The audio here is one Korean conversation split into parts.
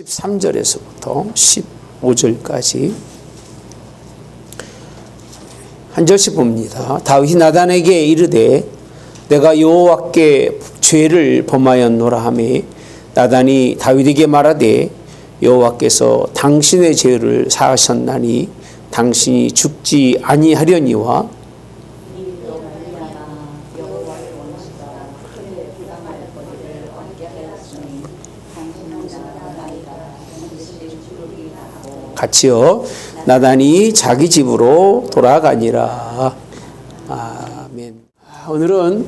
13절에서부터 15절까지 한 절씩 봅니다. 다윗이 나단에게 이르되 내가 여호와께 죄를 범하였노라 하매 나단이 다윗에게 말하되 여호와께서 당신의 죄를 사하셨나니 당신이 죽지 아니하려니와 같이요. 나단이 자기 집으로 돌아가니라. 아멘. 오늘은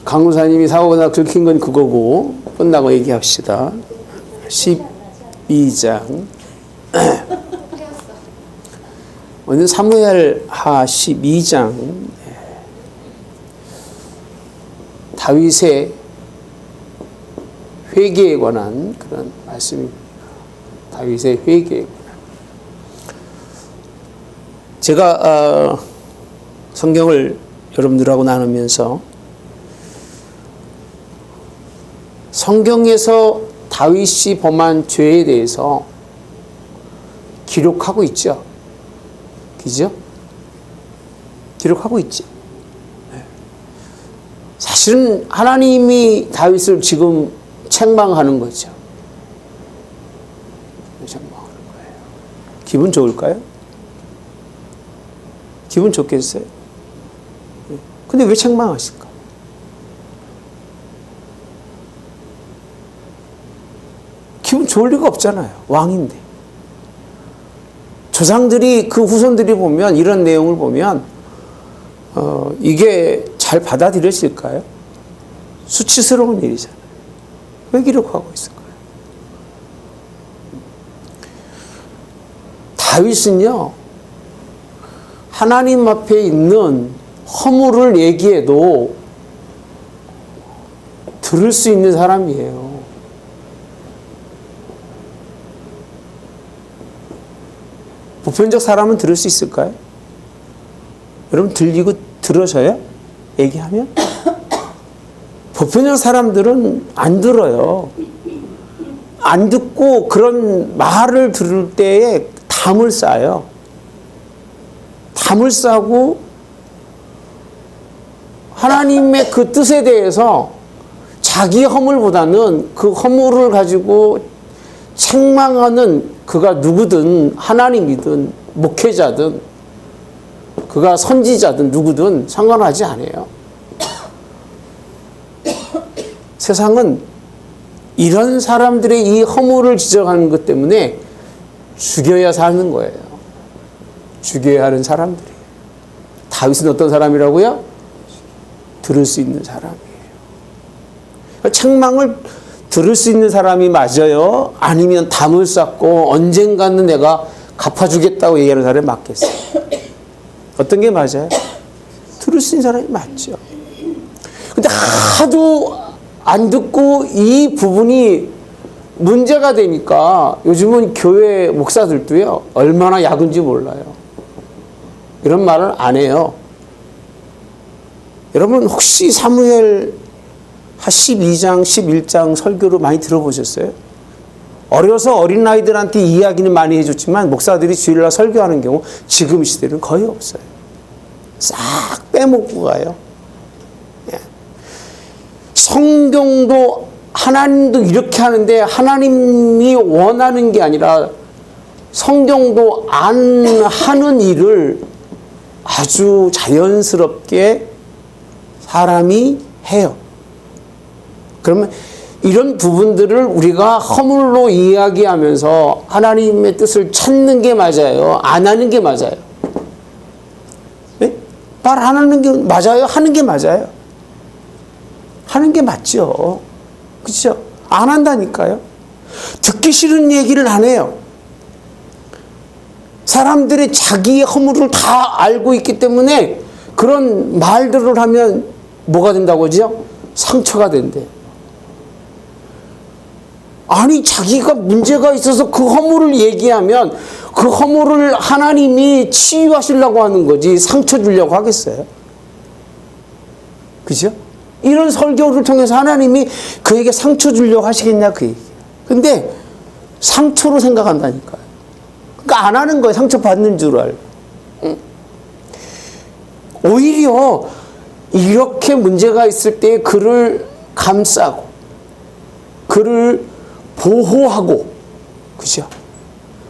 강무사님이 사고가 긁힌 건 그거고 끝나고 얘기합시다. 12장 오늘 사무엘하 12장 다윗의 회개에 관한 그런 말씀입니다. 다윗의 회개에 관한. 제가 성경을 여러분들하고 나누면서 성경에서 다윗이 범한 죄에 대해서 기록하고 있죠. 그죠? 기록하고 있죠. 사실은 하나님이 다윗을 지금 책망하는 거죠. 책망하는 거예요. 기분 좋을까요? 기분 좋겠어요? 근데 왜 책망하실까? 기분 좋을 리가 없잖아요. 왕인데. 조상들이 그 후손들이 보면 이런 내용을 보면 이게 잘 받아들여질까요? 수치스러운 일이잖아요. 왜 기록하고 있을까요? 다윗은요, 하나님 앞에 있는 허물을 얘기해도 들을 수 있는 사람이에요. 보편적 사람은 들을 수 있을까요? 여러분 들으셔요? 얘기하면? 보편적 사람들은 안 들어요. 안 듣고 그런 말을 들을 때에 담을 쌓아요. 담을 싸고 하나님의 그 뜻에 대해서 자기 허물보다는 그 허물을 가지고 책망하는 그가 누구든 하나님이든 목회자든 그가 선지자든 누구든 상관하지 않아요. 세상은 이런 사람들의 이 허물을 지적하는 것 때문에 죽여야 사는 거예요. 죽여야 하는 사람들이에요. 다윗은 어떤 사람이라고요? 들을 수 있는 사람이에요. 책망을 들을 수 있는 사람이 맞아요? 아니면 담을 쌓고 언젠가는 내가 갚아주겠다고 얘기하는 사람이 맞겠어요? 어떤 게 맞아요? 들을 수 있는 사람이 맞죠. 근데 하도 안 듣고 이 부분이 문제가 되니까 요즘은 교회 목사들도요, 얼마나 약은지 몰라요. 이런 말을 안 해요. 여러분 혹시 사무엘 12장, 11장 설교를 많이 들어보셨어요? 어려서 어린아이들한테 이야기는 많이 해줬지만 목사들이 주일날 설교하는 경우 지금 시대는 거의 없어요. 싹 빼먹고 가요. 성경도 하나님도 이렇게 하는데 하나님이 원하는 게 아니라 성경도 안 하는 일을 아주 자연스럽게 사람이 해요. 그러면 이런 부분들을 우리가 허물로 이야기하면서 하나님의 뜻을 찾는 게 맞아요? 안 하는 게 맞아요? 네? 말 안 하는 게 맞아요? 하는 게 맞아요? 하는 게 맞죠. 그렇죠? 안 한다니까요. 듣기 싫은 얘기를 안 해요. 사람들이 자기의 허물을 다 알고 있기 때문에 그런 말들을 하면 뭐가 된다고 하죠? 상처가 된대. 아니 자기가 문제가 있어서 그 허물을 얘기하면 그 허물을 하나님이 치유하시려고 하는 거지 상처 주려고 하겠어요? 그죠? 이런 설교를 통해서 하나님이 그에게 상처 주려고 하시겠냐 그 얘기예요. 근데 상처로 생각한다니까요. 그러니까 안 하는 거예요. 상처받는 줄 알고. 오히려 이렇게 문제가 있을 때 그를 감싸고 그를 보호하고, 그죠?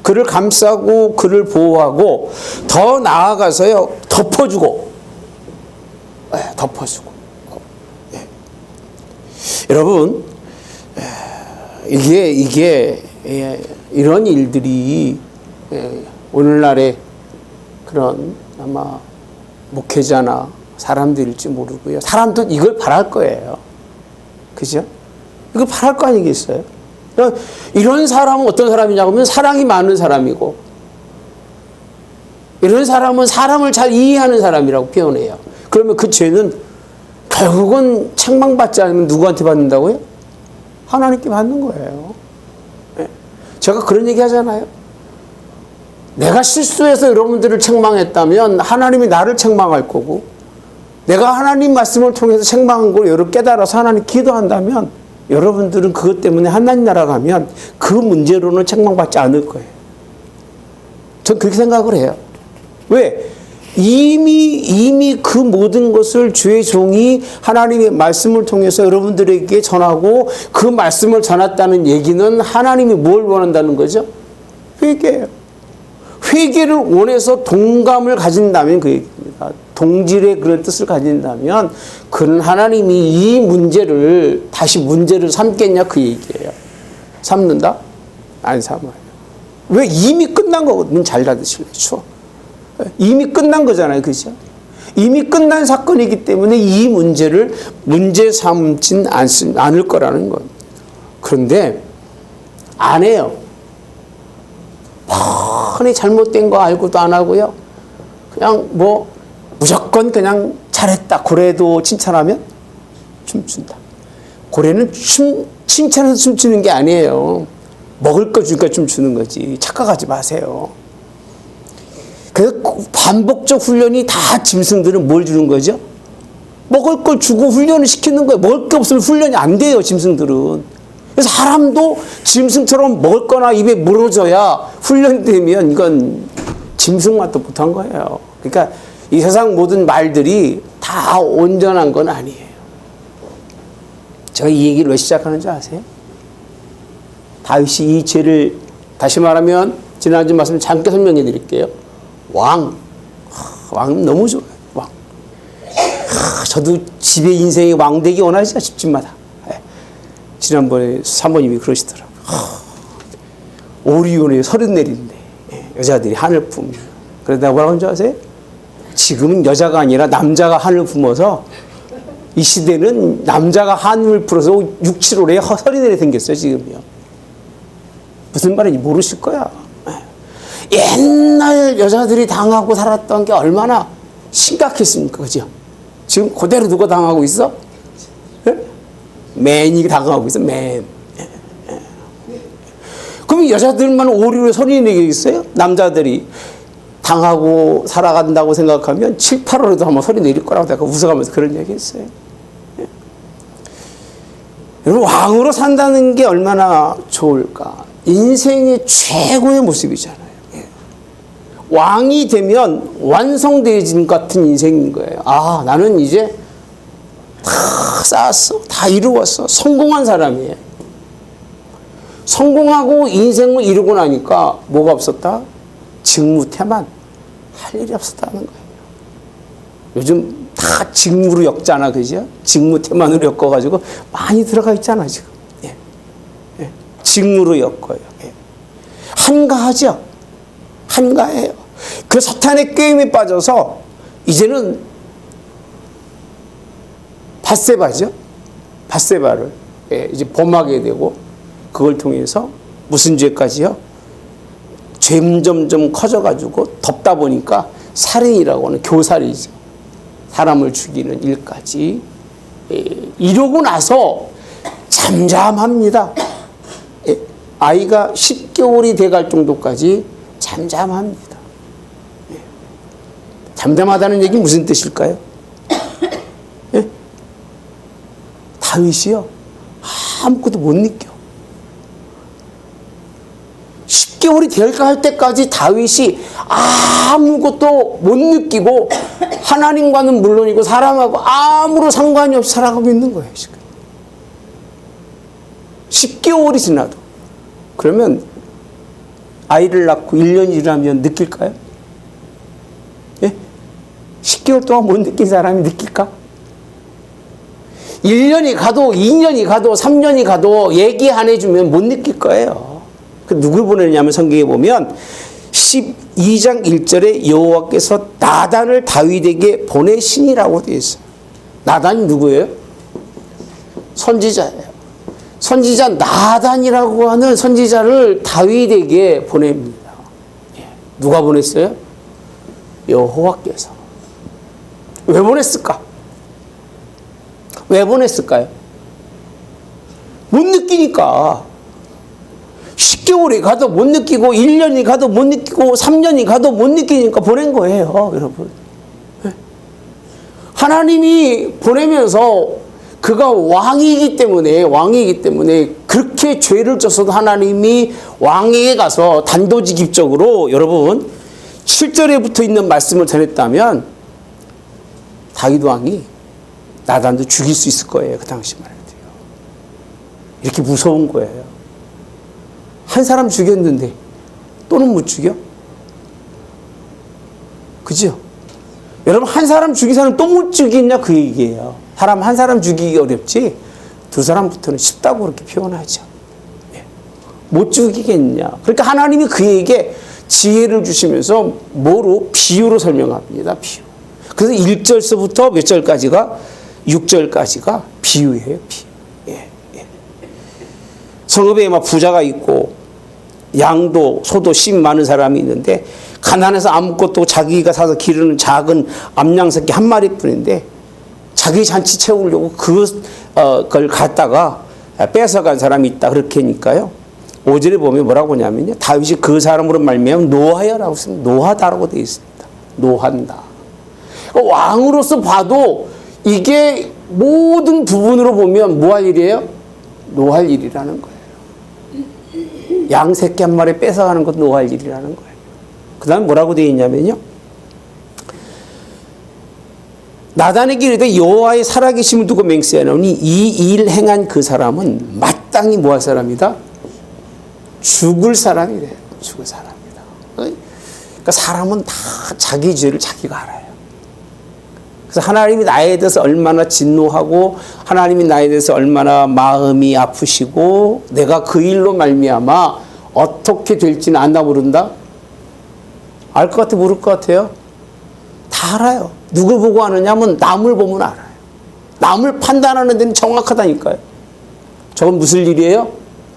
그를 감싸고 그를 보호하고 더 나아가서요, 덮어주고. 덮어주고. 여러분, 이게 이런 일들이 오늘날의 그런 아마 목회자나 사람들일지 모르고요. 사람도 이걸 바랄 거예요. 그죠? 이걸 바랄 거 아니겠어요? 이런 사람은 어떤 사람이냐고 하면 사랑이 많은 사람이고, 이런 사람은 사람을 잘 이해하는 사람이라고 표현해요. 그러면 그 죄는 결국은 책망받지 않으면 누구한테 받는다고요? 하나님께 받는 거예요. 제가 그런 얘기 하잖아요. 내가 실수해서 여러분들을 책망했다면 하나님이 나를 책망할 거고, 내가 하나님 말씀을 통해서 책망한 걸 여러분 깨달아서 하나님 기도한다면 여러분들은 그것 때문에 하나님 나라 가면 그 문제로는 책망받지 않을 거예요. 전 그렇게 생각을 해요. 왜? 이미 그 모든 것을 주의 종이 하나님의 말씀을 통해서 여러분들에게 전하고, 그 말씀을 전했다는 얘기는 하나님이 뭘 원한다는 거죠? 회개예요. 회개를 원해서 동감을 가진다면 그 얘기입니다. 동질의 그런 뜻을 가진다면 그는 하나님이 이 문제를 다시 문제를 삼겠냐 그 얘기예요. 삼는다? 안 삼아요. 왜? 이미 끝난 거거든. 잘 닫으실래요? 추워. 이미 끝난 거잖아요. 그죠? 이미 끝난 사건이기 때문에 이 문제를 문제 삼진 않을 거라는 겁니다. 그런데 안 해요. 뻔히 잘못된 거 알고도 안 하고요. 그냥 무조건 그냥 잘했다. 고래도 칭찬하면 춤춘다. 고래는 칭찬해서 춤추는 게 아니에요. 먹을 거 주니까 춤추는 거지. 착각하지 마세요. 그래서 반복적 훈련이 다 짐승들은 뭘 주는 거죠? 먹을 걸 주고 훈련을 시키는 거예요. 먹을 게 없으면 훈련이 안 돼요, 짐승들은. 그래서 사람도 짐승처럼 먹을 거나 입에 물어줘야 훈련되면 이건 짐승 맛도 못한 거예요. 그러니까 이 세상 모든 말들이 다 온전한 건 아니에요. 제가 이 얘기를 왜 시작하는지 아세요? 다윗이 이 죄를, 다시 말하면 지난주 말씀 잠깐 설명해 드릴게요. 왕 너무 좋아요. 왕. 저도 집에 인생의 왕 되기 원하시죠? 집집마다. 지난번에 사모님이 그러시더라고요. 오리온에 34인데 여자들이 한을 품. 그러다 뭐라고 하는 줄 아세요? 지금은 여자가 아니라 남자가 한을 품어서 이 시대는 남자가 한을 풀어서 6, 7월에 34이 생겼어요. 지금요. 무슨 말인지 모르실 거야. 옛날 여자들이 당하고 살았던 게 얼마나 심각했습니까? 그죠? 지금 그대로 누가 당하고 있어? 맨이 당하고 있어. 맨. 그럼 여자들만 오류를 소리 내겠어요? 남자들이 당하고 살아간다고 생각하면 7, 8월에도 한번 소리 내릴 거라고 내가 웃어가면서 그런 얘기 했어요. 여러분, 왕으로 산다는 게 얼마나 좋을까? 인생의 최고의 모습이잖아요. 왕이 되면 완성되어진 같은 인생인 거예요. 아, 나는 이제 다 쌓았어. 다 이루었어. 성공한 사람이에요. 성공하고 인생을 이루고 나니까 뭐가 없었다? 직무태만. 할 일이 없었다는 거예요. 요즘 다 직무로 엮잖아. 그죠? 직무태만으로 엮어가지고 많이 들어가 있잖아, 지금. 직무로 엮어요. 한가하죠? 한가해요. 그 사탄의 게임에 빠져서 이제는 밧세바죠. 밧세바를 이제 범하게 되고, 그걸 통해서 무슨 죄까지요? 점점 커져가지고 덮다 보니까 살인이라고 하는 교살이죠. 사람을 죽이는 일까지 이러고 나서 잠잠합니다. 아이가 10개월이 돼갈 정도까지 잠잠합니다. 잠잠하다는 얘기 무슨 뜻일까요? 다윗이요, 아무것도 못 느껴. 10개월이 될까 할 때까지 다윗이 아무것도 못 느끼고 하나님과는 물론이고 사람하고 아무런 상관이 없이 살아가고 있는 거예요, 지금. 10개월이 지나도. 그러면 아이를 낳고 1년이 지나면 느낄까요? 예? 10개월 동안 못 느낀 사람이 느낄까? 1년이 가도 2년이 가도 3년이 가도 얘기 안 해주면 못 느낄 거예요. 그 누굴 보내냐면 성경에 보면 12장 1절에 여호와께서 나단을 다윗에게 보내시니라고 되어 있어요. 나단이 누구예요? 선지자예요. 선지자 나단이라고 하는 선지자를 다윗에게 보냅니다. 누가 보냈어요? 여호와께서. 왜 보냈을까? 왜 보냈을까요? 못 느끼니까. 10개월이 가도 못 느끼고 1년이 가도 못 느끼고 3년이 가도 못 느끼니까 보낸 거예요, 여러분. 하나님이 보내면서 그가 왕이기 때문에 그렇게 죄를 졌어도 하나님이 왕에게 가서 단도직입적으로 여러분 7절에 붙어 있는 말씀을 전했다면 다윗 왕이 나단도 죽일 수 있을 거예요. 그 당시만 해도요. 이렇게 무서운 거예요. 한 사람 죽였는데 또는 못 죽여? 그죠? 여러분 한 사람 죽인 사람 또 못 죽이냐 그 얘기예요. 사람 한 사람 죽이기 어렵지 두 사람부터는 쉽다고 그렇게 표현하죠. 못 죽이겠냐. 그러니까 하나님이 그에게 지혜를 주시면서 뭐로? 비유로 설명합니다. 비유. 그래서 1절서부터 몇 절까지가 6절까지가 비유예요. 비유. 성읍에 막 부자가 있고 양도 소도 씨 많은 사람이 있는데 가난해서 아무것도 자기가 사서 기르는 작은 암양 새끼 한 마리뿐인데 자기 잔치 채우려고 그걸 갖다가 뺏어간 사람이 있다. 그렇게 하니까요. 5절에 보면 뭐라고 하냐면요. 다윗이 그 사람으로 말미암아 노하여라고 씁니다. 노하다라고 되어 있습니다. 노한다. 왕으로서 봐도 이게 모든 부분으로 보면 뭐 할 일이에요? 노할 일이라는 거예요. 양 새끼 한 마리 뺏어가는 것도 노할 일이라는 거예요. 그 다음에 뭐라고 되어 있냐면요. 나단에게 이르되 여호와의 살아계심을 두고 맹세하노니 이 일 행한 그 사람은 마땅히 뭐 할 사람이다? 죽을 사람이래요. 죽을 사람이다. 그러니까 사람은 다 자기 죄를 자기가 알아요. 그래서 하나님이 나에 대해서 얼마나 진노하고 하나님이 나에 대해서 얼마나 마음이 아프시고 내가 그 일로 말미암아 어떻게 될지는 안다 모른다? 알 것 같아 모를 것 같아요? 다 알아요. 누굴 보고 아느냐면 남을 보면 알아요. 남을 판단하는 데는 정확하다니까요. 저건 무슨 일이에요?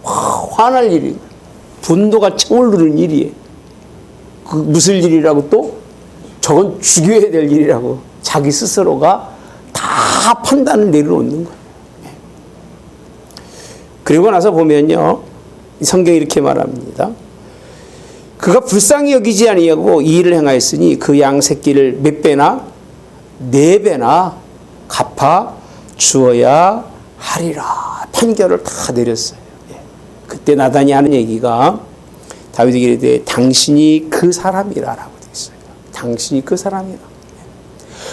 화날 일이에요. 분노가 차오르는 일이에요. 그 무슨 일이라고 또? 저건 죽여야 될 일이라고 자기 스스로가 다 판단을 내려놓는 거예요. 그리고 나서 보면요. 성경이 이렇게 말합니다. 그가 불쌍히 여기지 아니하고 이 일을 행하였으니 그 양 새끼를 몇 배나 4배나 갚아 주어야 하리라. 판결을 다 내렸어요. 그때 나단이 하는 얘기가 다윗에게 이르되 당신이 그 사람이라라고 되어 있어요. 당신이 그 사람이라.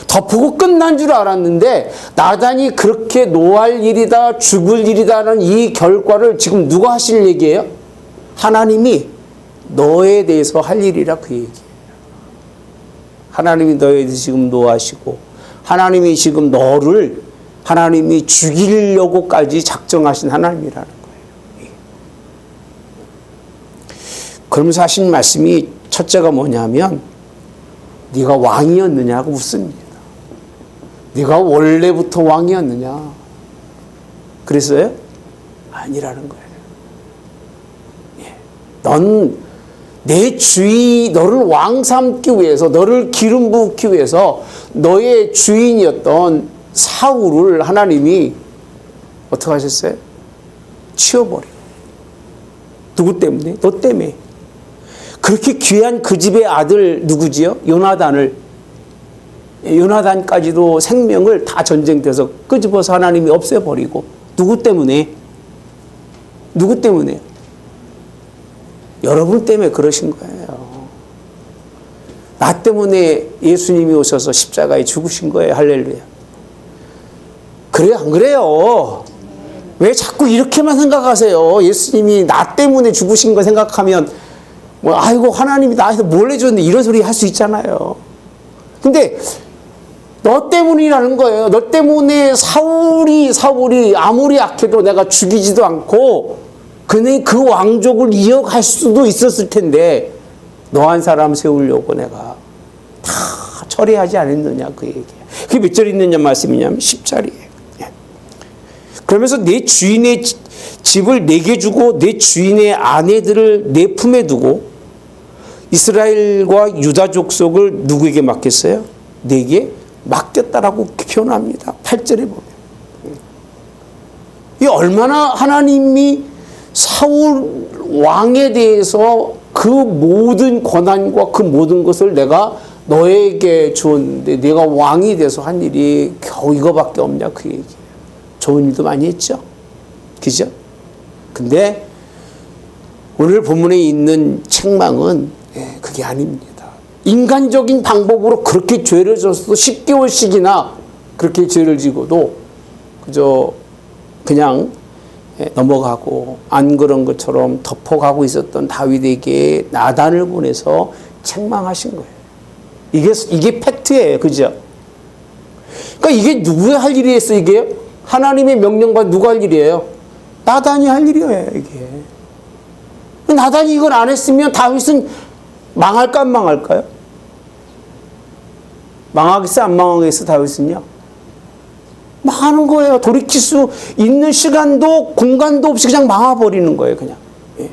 덮고 끝난 줄 알았는데 나단이 그렇게 노할 일이다 죽을 일이다라는 이 결과를 지금 누가 하실 얘기예요? 하나님이 너에 대해서 할 일이라 그 얘기예요. 하나님이 너에 대해서 지금 노하시고 하나님이 지금 너를 하나님이 죽이려고까지 작정하신 하나님이라는 거예요. 그러면서 하신 말씀이 첫째가 뭐냐면 네가 왕이었느냐고 묻습니다. 네가 원래부터 왕이었느냐? 그랬어요? 아니라는 거예요. 넌 내 주인, 너를 왕 삼기 위해서, 너를 기름 부기 위해서 너의 주인이었던 사울을 하나님이 어떻게 하셨어요? 치워버리고. 누구 때문에? 너 때문에. 그렇게 귀한 그 집의 아들 누구지요? 요나단을. 요나단까지도 생명을 다 전쟁돼서 끄집어서 하나님이 없애버리고. 누구 때문에? 누구 때문에? 여러분 때문에 그러신 거예요. 나 때문에 예수님이 오셔서 십자가에 죽으신 거예요. 할렐루야. 그래요, 안 그래요? 왜 자꾸 이렇게만 생각하세요? 예수님이 나 때문에 죽으신 거 생각하면 뭐 아이고 하나님이 나한테 뭘 해줬는데 이런 소리 할 수 있잖아요. 근데 너 때문이라는 거예요. 너 때문에 사울이 아무리 악해도 내가 죽이지도 않고 그네 그 왕족을 이어갈 수도 있었을 텐데 너 한 사람 세우려고 내가 다 처리하지 않았느냐 그 얘기예요. 그게 몇 절 있느냐 말씀이냐면 10절이에요. 그러면서 내 주인의 집을 내게 주고 내 주인의 아내들을 내 품에 두고 이스라엘과 유다 족속을 누구에게 맡겼어요? 내게 맡겼다라고 표현합니다. 8절에 보면. 이 얼마나 하나님이 사울 왕에 대해서 그 모든 권한과 그 모든 것을 내가 너에게 주었는데 내가 왕이 돼서 한 일이 겨우 이거밖에 없냐 그 얘기예요. 좋은 일도 많이 했죠. 그죠? 근데 오늘 본문에 있는 책망은 그게 아닙니다. 인간적인 방법으로 그렇게 죄를 졌어도 10개월씩이나 그렇게 죄를 지고도 그저 그냥 넘어가고 안 그런 것처럼 덮어가고 있었던 다윗에게 나단을 보내서 책망하신 거예요. 이게 팩트예요. 그죠? 그러니까 이게 누구의 할 일이었어, 이게? 하나님의 명령과 누가 할 일이에요? 나단이 할 일이에요, 이게. 나단이 이걸 안 했으면 다윗은 망할까, 안 망할까요? 망하겠어, 안 망하겠어, 다윗은요? 망하는 거예요. 돌이킬 수 있는 시간도 공간도 없이 그냥 망해버리는 거예요, 그냥. 예.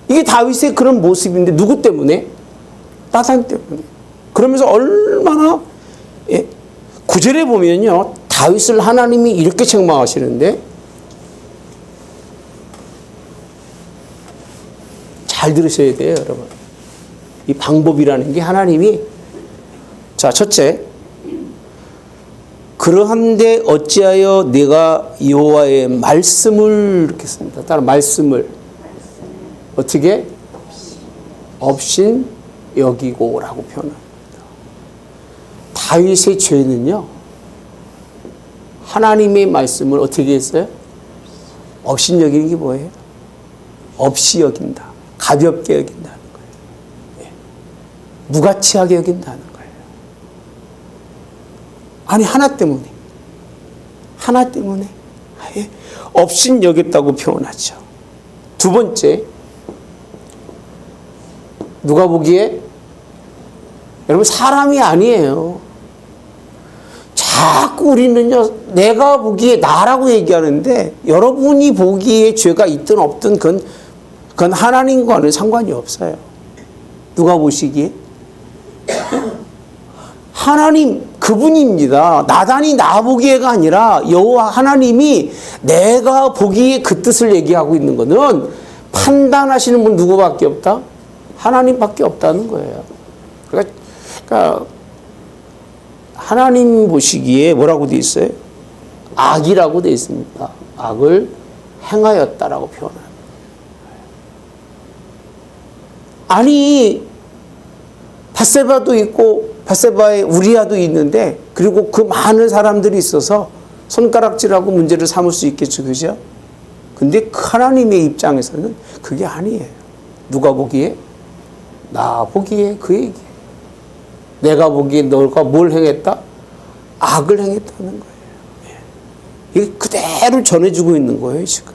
이게 다윗의 그런 모습인데, 누구 때문에? 나단 때문에. 그러면서 얼마나, 9절에 보면요, 다윗을 하나님이 이렇게 책망하시는데, 잘 들으셔야 돼요, 여러분. 이 방법이라는 게 하나님이, 자, 첫째, 그러한데 어찌하여 내가 여호와의 말씀을 이렇게 씁니다. 따라 말씀을 어떻게? 업신 여기고라고 표현합니다. 다윗의 죄는요, 하나님의 말씀을 어떻게 했어요? 업신 여기는 게 뭐예요? 없이 여긴다. 가볍게 여긴다는 거예요. 무가치하게 여긴다는 거예요. 아니 하나 때문에 업신 여겼다고 표현하죠. 두 번째, 누가 보기에 여러분 사람이 아니에요. 자꾸 우리는요 내가 보기에 나라고 얘기하는데 여러분이 보기에 죄가 있든 없든 그건 하나님과는 상관이 없어요. 누가 보시기에? 하나님 그분입니다. 나단이 나 보기에가 아니라 여호와 하나님이 내가 보기에 그 뜻을 얘기하고 있는 것은 판단하시는 분 누구밖에 없다? 하나님밖에 없다는 거예요. 그러니까 하나님 보시기에 뭐라고 돼 있어요? 악이라고 돼 있습니다. 악을 행하였다라고 표현합니다. 아니 밧세바도 있고 밧세바의 우리아도 있는데 그리고 그 많은 사람들이 있어서 손가락질하고 문제를 삼을 수 있겠죠. 그죠? 근데 하나님의 입장에서는 그게 아니에요. 누가 보기에? 나 보기에 그 얘기예요. 내가 보기에 너가 뭘 행했다? 악을 행했다는 거예요. 이게 그대로 전해주고 있는 거예요, 지금.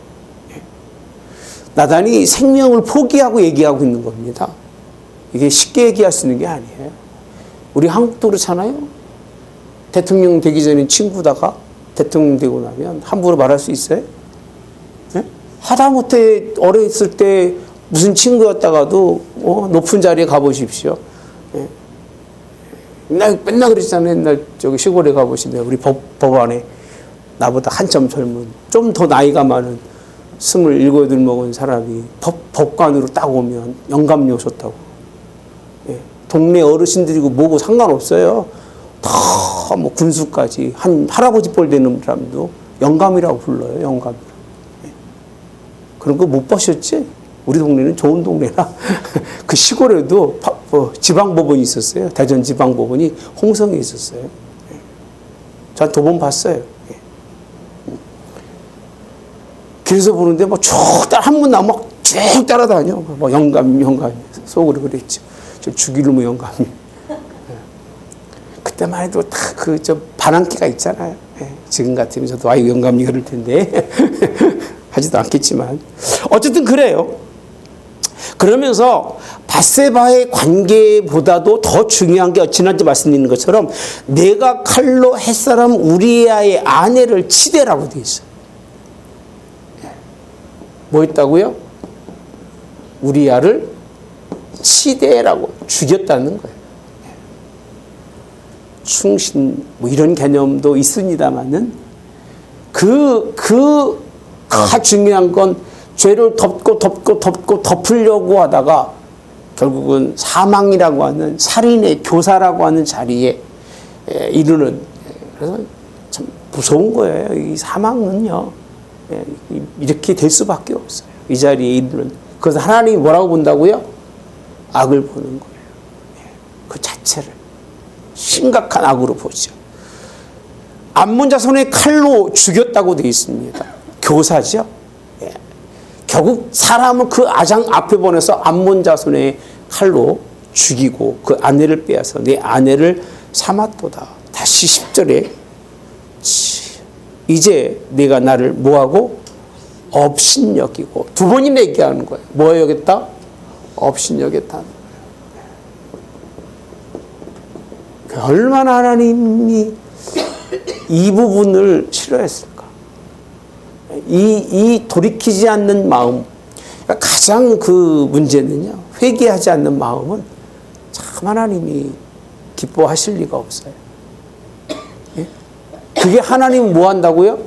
나단이 생명을 포기하고 얘기하고 있는 겁니다. 이게 쉽게 얘기할 수 있는 게 아니에요. 우리 한국도 그렇잖아요. 대통령 되기 전에 친구다가 대통령 되고 나면 함부로 말할 수 있어요? 네? 하다못해 어렸을 때 무슨 친구였다가도 높은 자리에 가보십시오. 네? 맨날 그랬잖아요. 옛날 저기 시골에 가보시면 우리 법안에 나보다 한참 젊은 좀 더 나이가 많은 27, 8 먹은 사람이 법관으로 딱 오면 영감료 줬다고. 예. 동네 어르신들이고 뭐고 상관없어요. 다 뭐 군수까지 한 할아버지 뻘 되는 사람도 영감이라고 불러요. 영감이라고. 예. 그런 거 못 보셨지? 우리 동네는 좋은 동네라 그 시골에도 지방법원이 있었어요. 대전지방법원이 홍성에 있었어요. 전 도본 봤어요. 길에서 보는데 한 분 나면 쭉 따라다녀. 영감 속으로 그랬죠. 저 죽이는 영감이. 그때만 해도 다 반항기가 있잖아요. 지금 같으면 저도 영감이 그럴 텐데 하지도 않겠지만 어쨌든 그래요. 그러면서 밧세바의 관계보다도 더 중요한 게 지난주 말씀드린 것처럼 내가 칼로 햇사람 우리아의 아내를 치대라고 되어 있어요. 뭐 했다고요? 우리아를 치대라고 죽였다는 거예요. 충신 이런 개념도 있습니다만은 다 중요한 건 죄를 덮으려고 하다가 결국은 사망이라고 하는 살인의 교사라고 하는 자리에 이르는, 그래서 참 무서운 거예요. 이 사망은요 이렇게 될 수밖에 없어요. 이 자리에 이르는. 그래서 하나님이 뭐라고 본다고요? 악을 보는 거예요. 그 자체를 심각한 악으로 보죠. 암몬 자손의 칼로 죽였다고 되어 있습니다. 교사죠. 결국 사람을 그 아장 앞에 보내서 암몬 자손의 칼로 죽이고 그 아내를 빼앗아 내 아내를 삼았도다. 다시 10절에 이제 내가 나를 뭐하고 업신여기고 두 번이나 얘기하는 거예요. 뭐 여겼다? 업신여겼다는 거예요. 얼마나 하나님이 이 부분을 싫어했을까? 이 돌이키지 않는 마음, 가장 그 문제는요, 회개하지 않는 마음은 참 하나님이 기뻐하실 리가 없어요. 예? 그게 하나님 뭐 한다고요?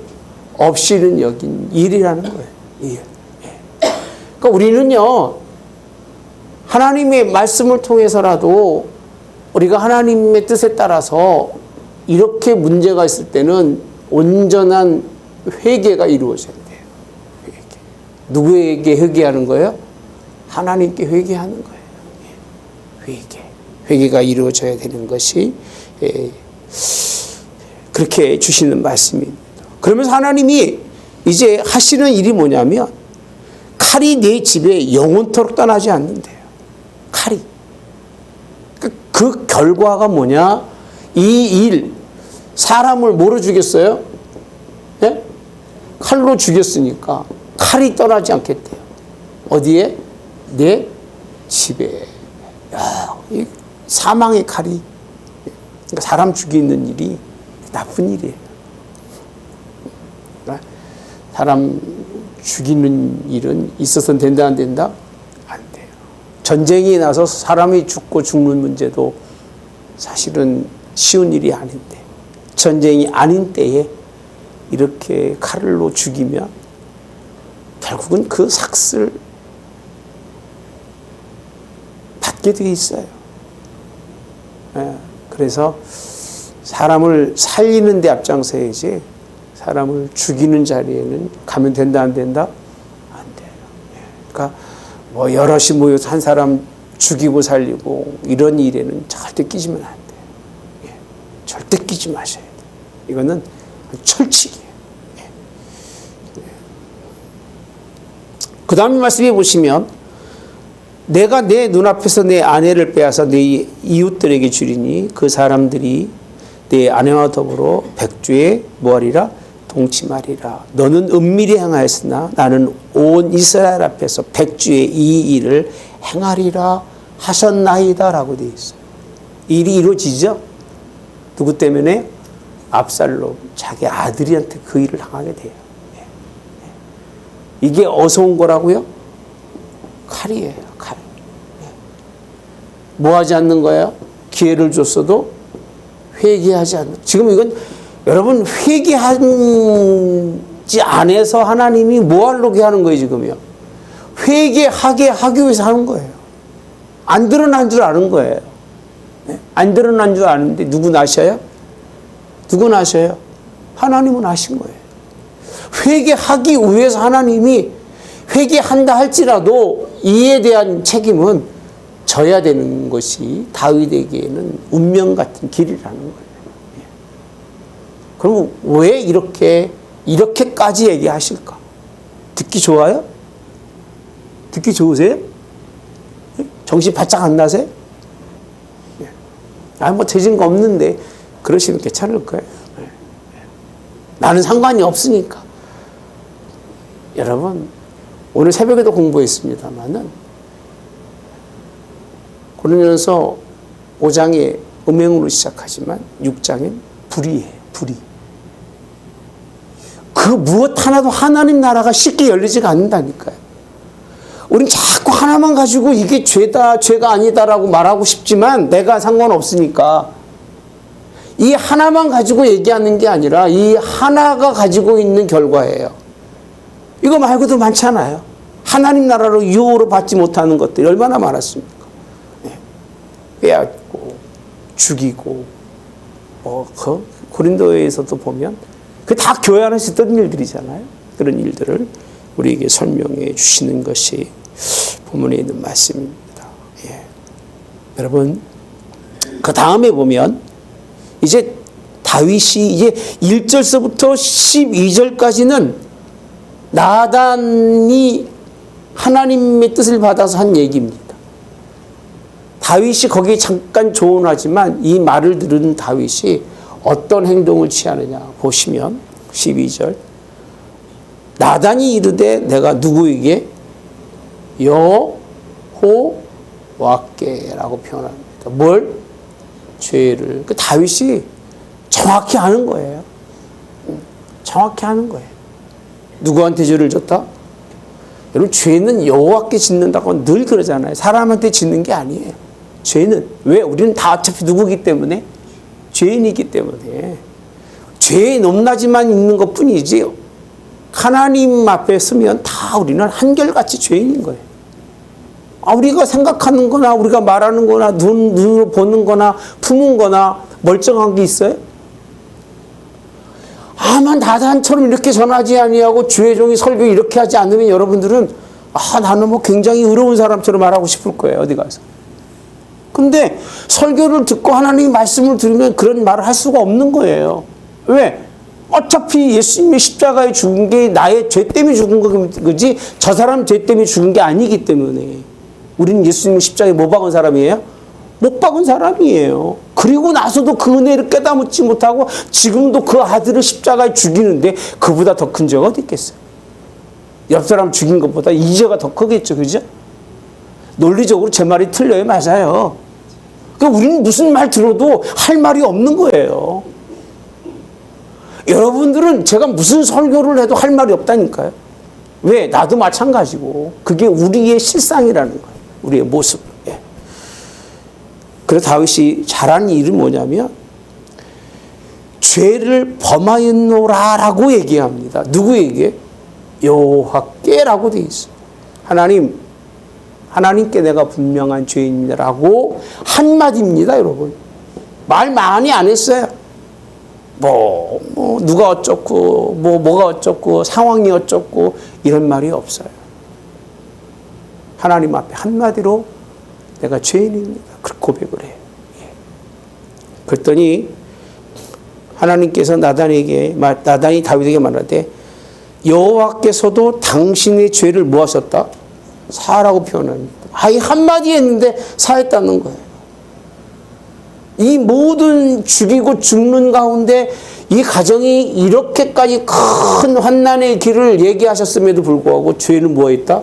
없이는 여긴 일이라는 거예요. 일. 예. 그러니까 우리는요, 하나님의 말씀을 통해서라도 우리가 하나님의 뜻에 따라서 이렇게 문제가 있을 때는 온전한 회개가 이루어져야 돼요. 회개. 누구에게 회개하는 거예요? 하나님께 회개하는 거예요. 회개. 회개가 이루어져야 되는 것이 그렇게 주시는 말씀입니다. 그러면서 하나님이 이제 하시는 일이 뭐냐면 칼이 내 집에 영원토록 떠나지 않는데요. 칼이. 그 결과가 뭐냐? 이 일, 사람을 뭐로 죽였어요? 예? 칼로 죽였으니까 칼이 떠나지 않겠대요. 어디에? 내 집에. 야, 이 사망의 칼이, 그러니까 사람 죽이는 일이 나쁜 일이에요. 그러니까 사람 죽이는 일은 있어서는 된다, 안 된다? 안 돼요. 전쟁이 나서 사람이 죽고 죽는 문제도 사실은 쉬운 일이 아닌데, 전쟁이 아닌 때에 이렇게 칼로 죽이면 결국은 그 삭을 받게 되어 있어요. 그래서 사람을 살리는 데 앞장서야지 사람을 죽이는 자리에는 가면 된다, 안 된다? 안 돼요. 그러니까 뭐 여럿이 모여서 한 사람 죽이고 살리고 이런 일에는 절대 끼지면 안 돼요. 절대 끼지 마셔야 돼요. 이거는 철칙이에요. 그 다음 말씀해 보시면 내가 내 눈앞에서 내 아내를 빼앗아 내 이웃들에게 주리니 그 사람들이 내 아내와 더불어 백주에 뭐하리라? 동침하리라. 너는 은밀히 행하였으나 나는 온 이스라엘 앞에서 백주의 이 일을 행하리라 하셨나이다 라고 되어 있어요. 일이 이루어지죠? 누구 때문에? 압살롬, 자기 아들이한테 그 일을 당하게 돼요. 이게 어디서 온 거라고요? 칼이에요, 칼. 뭐 하지 않는 거예요? 기회를 줬어도 회개하지 않는. 지금 이건 여러분 회개하지 않아서 하나님이 뭐 하려고 하는 거예요, 지금요? 회개하게 하기 위해서 하는 거예요. 안 드러난 줄 아는 거예요. 안 드러난 줄 아는데 누구 아셔요? 누구 아셔요? 하나님은 아신 거예요. 회개하기 위해서 하나님이 회개한다 할지라도 이에 대한 책임은 져야 되는 것이 다윗에게는 운명 같은 길이라는 거예요. 그럼 왜 이렇게까지 얘기하실까? 듣기 좋아요? 듣기 좋으세요? 정신 바짝 안 나세요? 뭐 되진 거 없는데 그러시면 괜찮을 거예요. 나는 상관이 없으니까. 여러분, 오늘 새벽에도 공부했습니다만은 고린도전서 5장에 음행으로 시작하지만 6장엔 불의예요. 불의. 그 무엇 하나도 하나님 나라가 쉽게 열리지가 않는다니까요. 우린 자꾸 하나만 가지고 이게 죄다, 죄가 아니다라고 말하고 싶지만 내가 상관없으니까 이 하나만 가지고 얘기하는 게 아니라 이 하나가 가지고 있는 결과예요. 이거 말고도 많잖아요. 하나님 나라로 유혹으로 받지 못하는 것들이 얼마나 많았습니까? 빼앗고 죽이고 고린도에서도 보면 그 다 교회 안에서 있던 일들이잖아요. 그런 일들을 우리에게 설명해 주시는 것이 본문에 있는 말씀입니다. 여러분, 그 다음에 보면 이제 다윗이 이제 1절서부터 12절까지는 나단이 하나님의 뜻을 받아서 한 얘기입니다. 다윗이 거기에 잠깐 조언하지만 이 말을 들은 다윗이 어떤 행동을 취하느냐 보시면 12절 나단이 이르되 내가 누구에게 여호와께라고 표현합니다. 뭘? 죄를. 그 다윗이 정확히 아는 거예요. 정확히 아는 거예요. 누구한테 죄를 졌다? 여러분, 죄는 여호와께 짓는다고 늘 그러잖아요. 사람한테 짓는 게 아니에요. 죄는. 왜? 우리는 다 어차피 누구기 때문에? 죄인이기 때문에. 죄의 높낮이만 있는 것 뿐이지 하나님 앞에 서면 다 우리는 한결같이 죄인인 거예요. 우리가 생각하는 거나 우리가 말하는 거나 눈으로 보는 거나 품은 거나 멀쩡한 게 있어요? 나단처럼 이렇게 전하지 아니하고 주의 종이 설교 이렇게 하지 않으면 여러분들은 나는 뭐 굉장히 의로운 사람처럼 말하고 싶을 거예요. 어디 가서. 근데 설교를 듣고 하나님의 말씀을 들으면 그런 말을 할 수가 없는 거예요. 왜? 어차피 예수님이 십자가에 죽은 게 나의 죄 때문에 죽은 거지 저 사람 죄 때문에 죽은 게 아니기 때문에. 우리는 예수님이 십자가에 못 박은 사람이에요? 못 박은 사람이에요. 그리고 나서도 그 은혜를 깨닫지 못하고 지금도 그 아들을 십자가에 죽이는데 그보다 더 큰 죄가 어디 있겠어요? 옆 사람 죽인 것보다 이 죄가 더 크겠죠. 그죠? 논리적으로 제 말이 틀려요. 맞아요. 그러니까 우리는 무슨 말 들어도 할 말이 없는 거예요. 여러분들은 제가 무슨 설교를 해도 할 말이 없다니까요. 왜? 나도 마찬가지고. 그게 우리의 실상이라는 거예요. 우리의 모습. 그래서 다윗이 잘한 일은 뭐냐면 죄를 범하였노라라고 얘기합니다. 누구에게? 여호와께라고 되어 있어요. 하나님께 내가 분명한 죄인이라고 한마디입니다, 여러분. 말 많이 안 했어요. 누가 어쩌고, 뭐가 어쩌고, 상황이 어쩌고, 이런 말이 없어요. 하나님 앞에 한마디로 내가 죄인입니다. 그렇게 고백을 해요. 그랬더니 하나님께서 나단이 다윗에게 말하되 여호와께서도 당신의 죄를 뭐 하셨다? 사라고 표현합니다. 이 한마디 했는데 사했다는 거예요. 이 모든 죽이고 죽는 가운데 이 가정이 이렇게까지 큰 환난의 길을 얘기하셨음에도 불구하고 죄는 뭐 했다?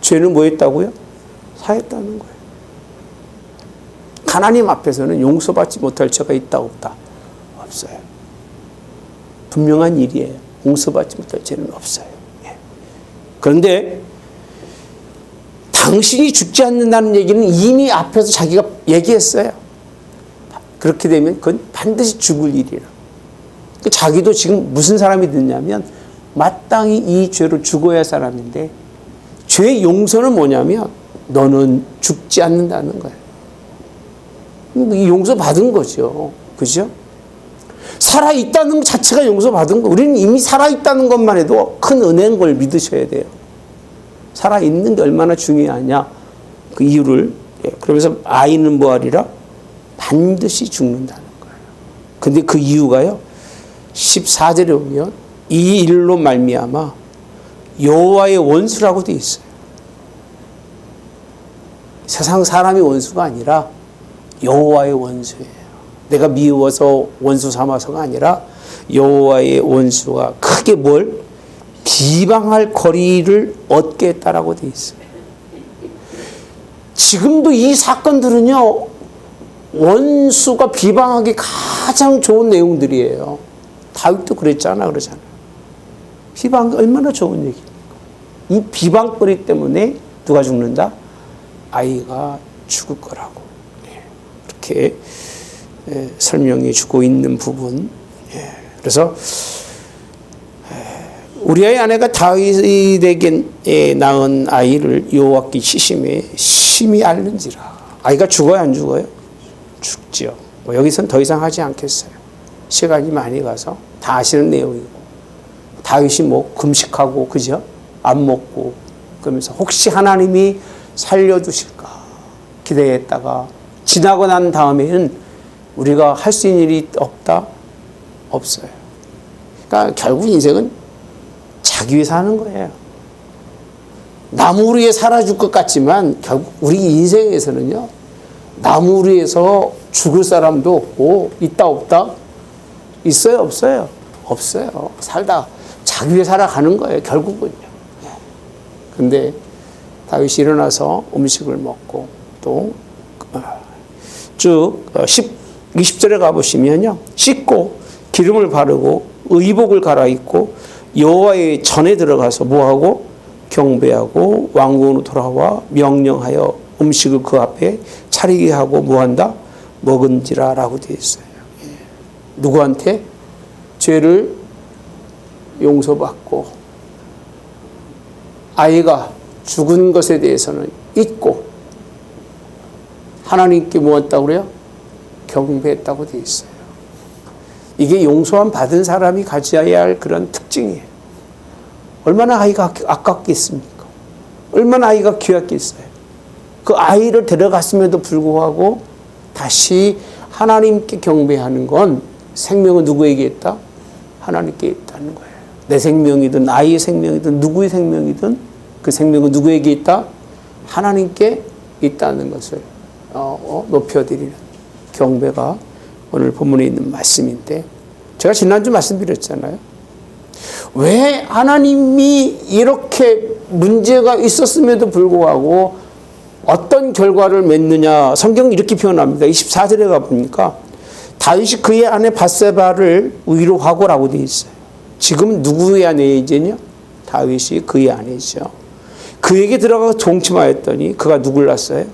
죄는 뭐 했다고요? 사했다는 거예요. 하나님 앞에서는 용서받지 못할 죄가 있다 없다? 없어요. 분명한 일이에요. 용서받지 못할 죄는 없어요. 그런데 당신이 죽지 않는다는 얘기는 이미 앞에서 자기가 얘기했어요. 그렇게 되면 그건 반드시 죽을 일이라. 자기도 지금 무슨 사람이 됐냐면 마땅히 이 죄로 죽어야 할 사람인데 죄의 용서는 뭐냐면 너는 죽지 않는다는 거예요. 용서받은 거죠. 그죠? 살아있다는 것 자체가 용서받은 거. 우리는 이미 살아있다는 것만 해도 큰 은혜인 걸 믿으셔야 돼요. 살아있는 게 얼마나 중요하냐. 그 이유를. 그러면서 아이는 뭐하리라? 반드시 죽는다는 거예요. 근데 그 이유가요. 14절에 보면 이 일로 말미암아 여호와의 원수라고 되어 있어요. 세상 사람이 원수가 아니라 여호와의 원수예요. 내가 미워서 원수 삼아서가 아니라 여호와의 원수가 크게 뭘? 비방할 거리를 얻게 했다라고 되어 있어요. 지금도 이 사건들은요, 원수가 비방하기 가장 좋은 내용들이에요. 다윗도 그랬잖아, 그러잖아. 비방 얼마나 좋은 얘기입니까? 이 비방거리 때문에 누가 죽는다? 아이가 죽을 거라고. 이렇게 설명해 주고 있는 부분. 그래서 우리의 아내가 다윗에게 낳은 아이를 여호와께 치심에 심히 앓는지라. 아이가 죽어요, 안 죽어요? 죽지요. 뭐 여기선 더 이상 하지 않겠어요. 시간이 많이 가서 다 아시는 내용이고. 다윗이 뭐 금식하고, 그죠? 안 먹고, 그러면서 혹시 하나님이 살려두실까 기대했다가 지나고 난 다음에는 우리가 할 수 있는 일이 없다? 없어요. 그러니까 결국 인생은 자기 위해 사는 거예요. 나무 위에 살아줄 것 같지만 결국 우리 인생에서는요, 나무 위에서 죽을 사람도 없고, 있다 없다? 있어요 없어요? 없어요. 살다 자기 위해 살아가는 거예요, 결국은요. 근데 다윗이 일어나서 음식을 먹고 또 쭉 20절에 가보시면요, 씻고 기름을 바르고 의복을 갈아입고 여호와의 전에 들어가서 뭐하고? 경배하고 왕궁으로 돌아와 명령하여 음식을 그 앞에 차리게 하고 뭐한다? 먹은지라 라고 되어 있어요. 누구한테? 죄를 용서받고 아이가 죽은 것에 대해서는 잊고 하나님께 뭐했다고 그래요? 경배했다고 되어 있어요. 이게 용서함 받은 사람이 가져야 할 그런 특징이에요. 얼마나 아이가 아깝겠습니까? 얼마나 아이가 귀하겠어요. 그 아이를 데려갔음에도 불구하고 다시 하나님께 경배하는 건 생명은 누구에게 있다? 하나님께 있다는 거예요. 내 생명이든 아이의 생명이든 누구의 생명이든 그 생명은 누구에게 있다? 하나님께 있다는 것을 높여드리는 경배가 오늘 본문에 있는 말씀인데, 제가 지난주 말씀드렸잖아요. 왜 하나님이 이렇게 문제가 있었음에도 불구하고 어떤 결과를 맺느냐, 성경이 이렇게 표현합니다. 24절에 가보니까 다윗이 그의 아내 밧세바를 위로하고라고 되어 있어요. 지금 누구의 아내이제냐? 다윗이 그의 아내죠. 그에게 들어가서 동침하였더니 그가 누굴 낳았어요?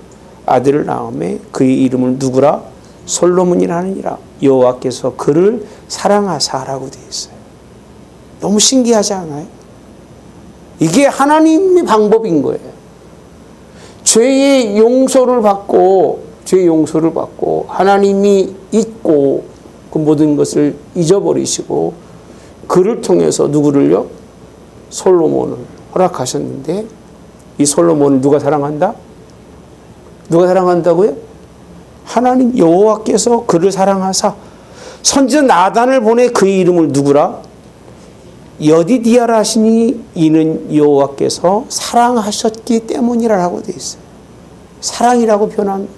아들을 낳음에 그의 이름을 누구라? 솔로몬이라느니라. 여호와께서 그를 사랑하사라고 되어 있어요. 너무 신기하지 않아요? 이게 하나님의 방법인 거예요. 죄의 용서를 받고 하나님이 잊고 그 모든 것을 잊어버리시고 그를 통해서 누구를요? 솔로몬을 허락하셨는데, 이 솔로몬을 누가 사랑한다? 누가 사랑한다고요? 하나님 여호와께서 그를 사랑하사 선지자 나단을 보내 그의 이름을 누구라? 여디디아라 하시니 이는 여호와께서 사랑하셨기 때문이라고 되어 있어요. 사랑이라고 표현합니다.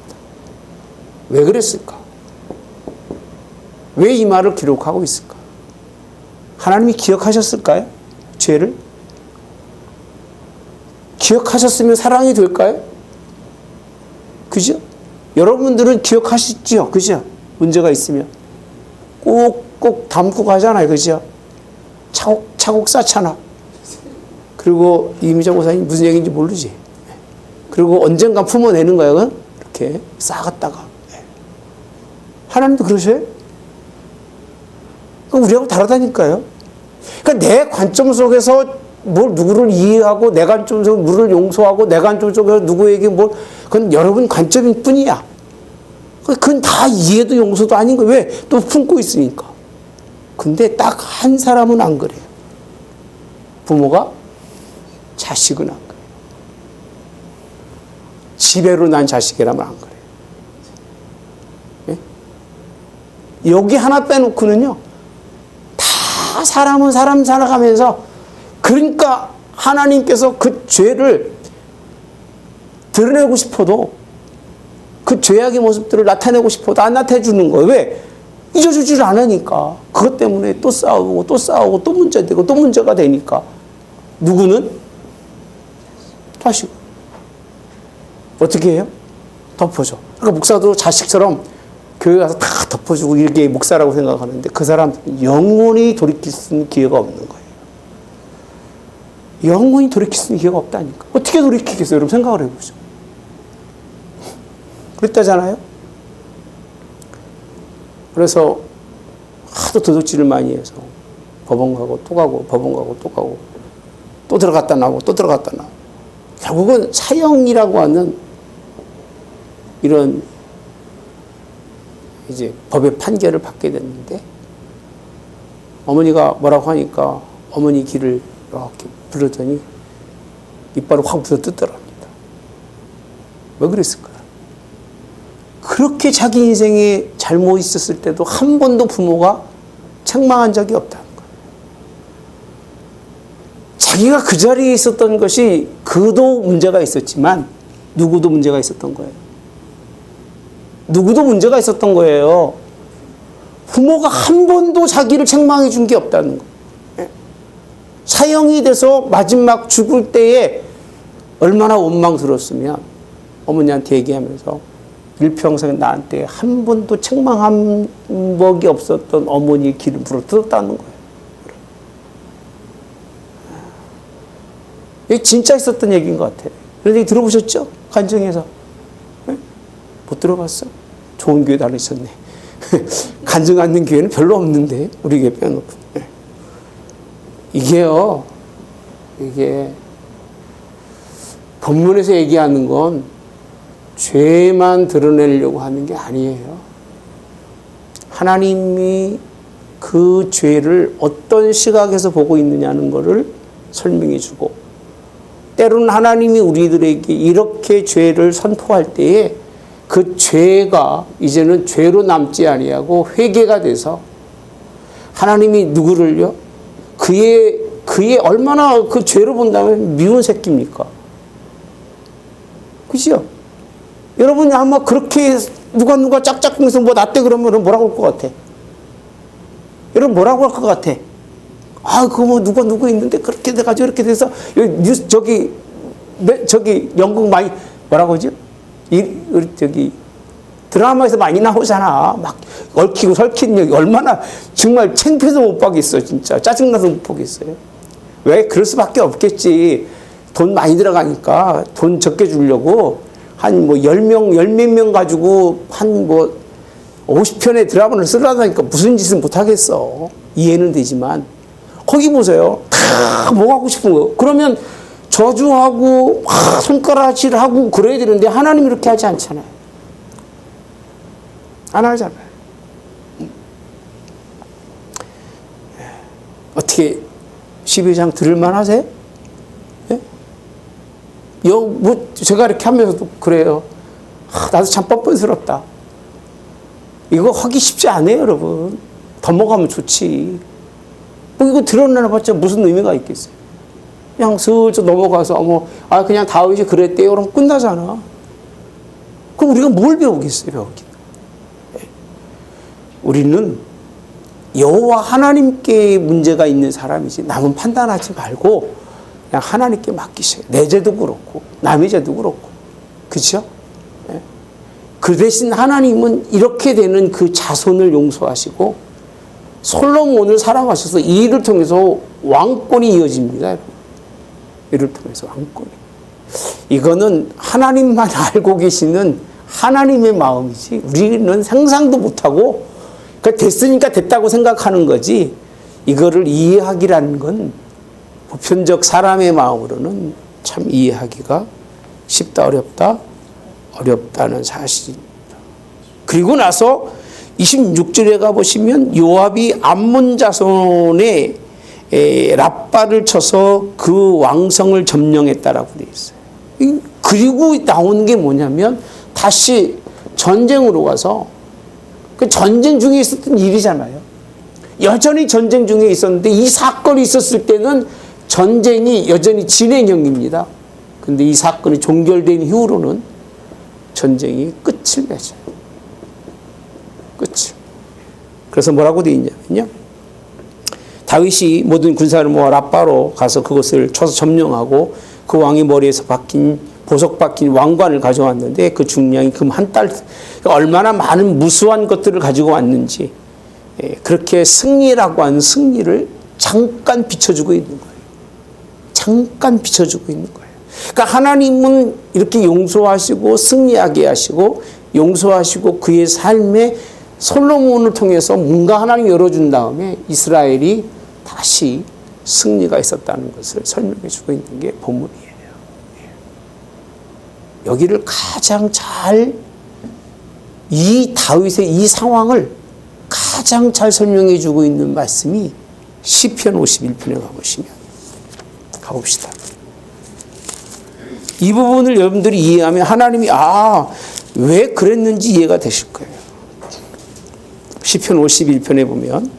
왜 그랬을까? 왜 이 말을 기록하고 있을까? 하나님이 기억하셨을까요? 죄를? 기억하셨으면 사랑이 될까요? 그죠? 여러분들은 기억하시죠? 그죠? 문제가 있으면 꼭꼭 담고 가잖아요. 그죠? 차곡차곡 쌓잖아. 그리고 이미정 목사님 무슨 얘기인지 모르지. 그리고 언젠가 품어내는 거예요. 이렇게 쌓았다가. 하나님도 그러셔요? 우리하고 다르다니까요. 그러니까 내 관점 속에서 뭘 누구를 이해하고 내 관점 속에서 누구를 용서하고 내 관점 속에서 누구에게 그건 여러분 관점일 뿐이야. 그건 다 이해도 용서도 아닌 거예요. 왜? 또 품고 있으니까. 근데 딱 한 사람은 안 그래요. 부모가 자식은 안 그래요. 지배로 난 자식이라면 안 그래요. 예? 여기 하나 빼놓고는요, 다 사람은 사람 살아가면서, 그러니까 하나님께서 그 죄를 드러내고 싶어도, 그 죄악의 모습들을 나타내고 싶어도 안 나타내주는 거예요. 왜? 잊어주지를 않으니까. 그것 때문에 또 싸우고 또 싸우고 또 문제되고 또 문제가 되니까. 누구는? 자식. 어떻게 해요? 덮어줘. 그러니까 목사도 자식처럼 교회 가서 다 덮어주고 이게 목사라고 생각하는데 그 사람들은 영원히 돌이킬 수 있는 기회가 없는 거예요. 영원히 돌이킬 수 있는 기회가 없다니까. 어떻게 돌이키겠어요? 여러분 생각을 해보죠. 그랬다잖아요. 그래서 하도 도둑질을 많이 해서 법원 가고 또 가고 법원 가고 또 가고 또 들어갔다 나오고 또 들어갔다 나오고 결국은 사형이라고 하는 이런 이제 법의 판결을 받게 됐는데 어머니가 뭐라고 하니까 어머니 귀를 이렇게 부르더니 이빨을 확 부서뜯더랍니다. 왜 그랬을까요? 그렇게 자기 인생에 잘못 있었을 때도 한 번도 부모가 책망한 적이 없다는 거예요. 자기가 그 자리에 있었던 것이 그도 문제가 있었지만 누구도 문제가 있었던 거예요. 누구도 문제가 있었던 거예요. 부모가 한 번도 자기를 책망해 준 게 없다는 거예요. 사형이 돼서 마지막 죽을 때에 얼마나 원망스러웠으면 어머니한테 얘기하면서 일평생 나한테 한 번도 책망한 적이 없었던 어머니의 귀를 부러뜨렸다는 거예요. 이게 진짜 있었던 얘기인 것 같아요. 그런 얘기 들어보셨죠? 간증에서. 네? 못 들어봤어? 좋은 교회 다니셨네. 간증 않는 교회는 별로 없는데 우리 교회 빼놓고. 네. 이게요. 이게 본문에서 얘기하는 건 죄만 드러내려고 하는 게 아니에요. 하나님이 그 죄를 어떤 시각에서 보고 있느냐는 것을 설명해 주고 때로는 하나님이 우리들에게 이렇게 죄를 선포할 때에 그 죄가 이제는 죄로 남지 아니하고 회개가 돼서 하나님이 누구를요? 그의 얼마나 그 죄로 본다면 미운 새끼입니까? 그죠? 여러분 아마 그렇게 누가 짝짝꿍해서 뭐 나 때 그러면 뭐라고 할 것 같아? 여러분 뭐라고 할 것 같아? 아, 그거 뭐 누구 있는데 그렇게 돼가지고 이렇게 돼서 뉴스 저기 영국 많이 뭐라고 하죠? 저기 드라마에서 많이 나오잖아. 막 얽히고 설키는 얘기 얼마나 정말 창피해서 못 보겠어 진짜 짜증나서 못 보겠어요. 왜? 그럴 수밖에 없겠지. 돈 많이 들어가니까 돈 적게 주려고 한 뭐 10명, 열 몇 명 가지고 한 뭐 50편의 드라마를 쓰려다니까 무슨 짓은 못 하겠어. 이해는 되지만 거기 보세요. 다 뭐 하고 싶은 거. 그러면 저주하고 손가락질하고 그래야 되는데 하나님 이렇게 하지 않잖아요. 안 하잖아요. 어떻게 12장 들을만 하세요? 예? 뭐 제가 이렇게 하면서도 그래요. 나도 참 뻔뻔스럽다. 이거 하기 쉽지 않아요, 여러분. 넘어가면 좋지. 뭐 이거 드러내봤자 무슨 의미가 있겠어요? 그냥 슬쩍 넘어가서 그냥 다윗이 그랬대요. 그럼 끝나잖아. 그럼 우리가 뭘 배우겠어요, 배우기는? 우리는 여호와 하나님께 문제가 있는 사람이지 남은 판단하지 말고 그냥 하나님께 맡기세요. 내 죄도 그렇고 남의 죄도 그렇고. 그렇죠? 그 대신 하나님은 이렇게 되는 그 자손을 용서하시고 솔로몬을 사랑하셔서 이 일을 통해서 왕권이 이어집니다. 이를 통해서 왕권이. 이거는 하나님만 알고 계시는 하나님의 마음이지 우리는 상상도 못하고 그러니까 됐으니까 됐다고 생각하는 거지 이거를 이해하기라는 건 보편적 사람의 마음으로는 참 이해하기가 쉽다 어렵다는 사실입니다. 그리고 나서 26절에 가보시면 요압이 암몬 자손의 랍바를 쳐서 그 왕성을 점령했다라고 되어 있어요. 그리고 나오는 게 뭐냐면 다시 전쟁으로 가서 그 전쟁 중에 있었던 일이잖아요. 여전히 전쟁 중에 있었는데 이 사건이 있었을 때는 전쟁이 여전히 진행형입니다. 근데 이 사건이 종결된 이후로는 전쟁이 끝을 맺어요. 끝을. 그래서 뭐라고 되어 있냐면요. 다윗이 모든 군사를 모아 라빠로 가서 그것을 쳐서 점령하고 그 왕의 머리에서 보석 박힌 왕관을 가져왔는데 그 중량이 금 한 달, 얼마나 많은 무수한 것들을 가지고 왔는지 그렇게 승리라고 하는 승리를 잠깐 비춰주고 있는 거예요. 잠깐 비춰주고 있는 거예요. 그러니까 하나님은 이렇게 용서하시고 승리하게 하시고 용서하시고 그의 삶에 솔로몬을 통해서 뭔가 하나님 열어준 다음에 이스라엘이 다시 승리가 있었다는 것을 설명해 주고 있는 게 본문이에요. 여기를 가장 잘 이 다윗의 이 상황을 가장 잘 설명해 주고 있는 말씀이 시편 51편에 가봅시다. 이 부분을 여러분들이 이해하면 하나님이 왜 그랬는지 이해가 되실 거예요. 시편 51편에 보면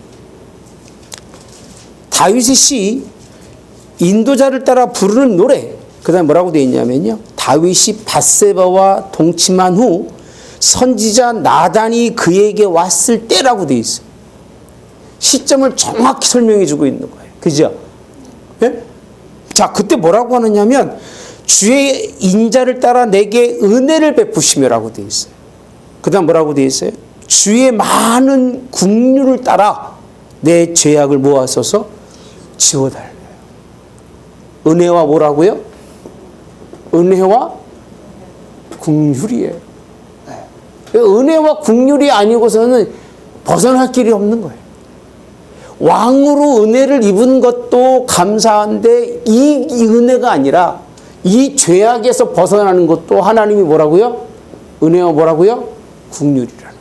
다윗의 시 인도자를 따라 부르는 노래 그 다음에 뭐라고 되어 있냐면요. 다윗이 밧세바와 동침한 후 선지자 나단이 그에게 왔을 때라고 되어 있어요. 시점을 정확히 설명해 주고 있는 거예요. 그죠? 네? 자, 그때 뭐라고 하느냐면 주의 인자를 따라 내게 은혜를 베푸시며라고 되어 있어요. 그 다음 뭐라고 되어 있어요? 주의 많은 긍휼을 따라 내 죄악을 모아서서 지워달래요. 은혜와 뭐라고요? 은혜와 긍휼이에요. 은혜와 긍휼이 아니고서는 벗어날 길이 없는 거예요. 왕으로 은혜를 입은 것도 감사한데 이 은혜가 아니라 이 죄악에서 벗어나는 것도 하나님이 뭐라고요? 은혜와 뭐라고요? 긍휼이라는 거예요.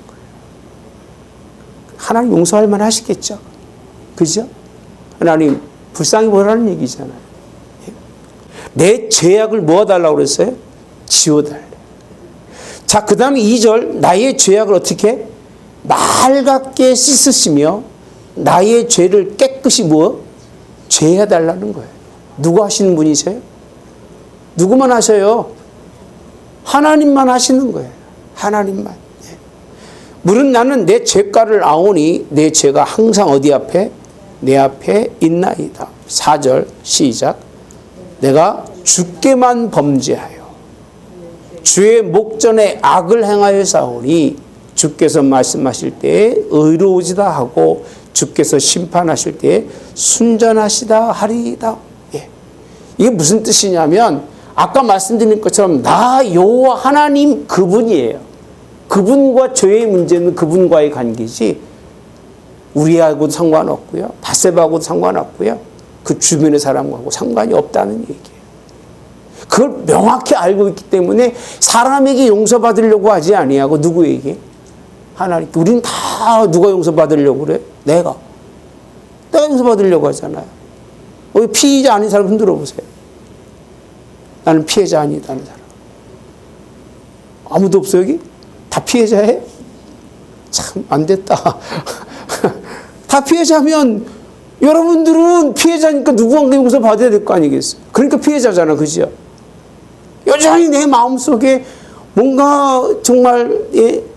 하나님 용서할 만 하시겠죠? 그죠? 하나님 불쌍히 보라는 얘기잖아요. 내 죄악을 모아달라고 그랬어요? 지워달래. 자, 그 다음에 2절 나의 죄악을 어떻게? 맑게 씻으시며 나의 죄를 깨끗이 죄해달라는 거예요. 누구 하시는 분이세요? 누구만 하셔요? 하나님만 하시는 거예요. 하나님만. 물은 나는 내 죄가를 아오니 내 죄가 항상 어디 앞에? 내 앞에 있나이다. 4절 시작. 내가 주께만 범죄하여 주의 목전에 악을 행하여 싸우니 주께서 말씀하실 때에 의로우시다 하고 주께서 심판하실 때에 순전하시다 하리이다. 이게 무슨 뜻이냐면 아까 말씀드린 것처럼 나 여호와 하나님 그분이에요. 그분과 죄의 문제는 그분과의 관계지 우리하고도 상관없고요. 밧세바하고도 상관없고요. 그 주변의 사람하고 상관이 없다는 얘기예요. 그걸 명확히 알고 있기 때문에 사람에게 용서받으려고 하지 아니하고 누구에게? 하나님께. 우린 다 누가 용서받으려고 그래? 내가 용서받으려고 하잖아요. 여기 피해자 아닌 사람 흔들어 보세요. 나는 피해자 아니다는 사람. 아무도 없어 여기? 다 피해자해? 참 안 됐다. 다 피해자면 여러분들은 피해자니까 누구한테 용서받아야 될 거 아니겠어요? 그러니까 피해자잖아. 그죠? 여전히 내 마음속에 뭔가 정말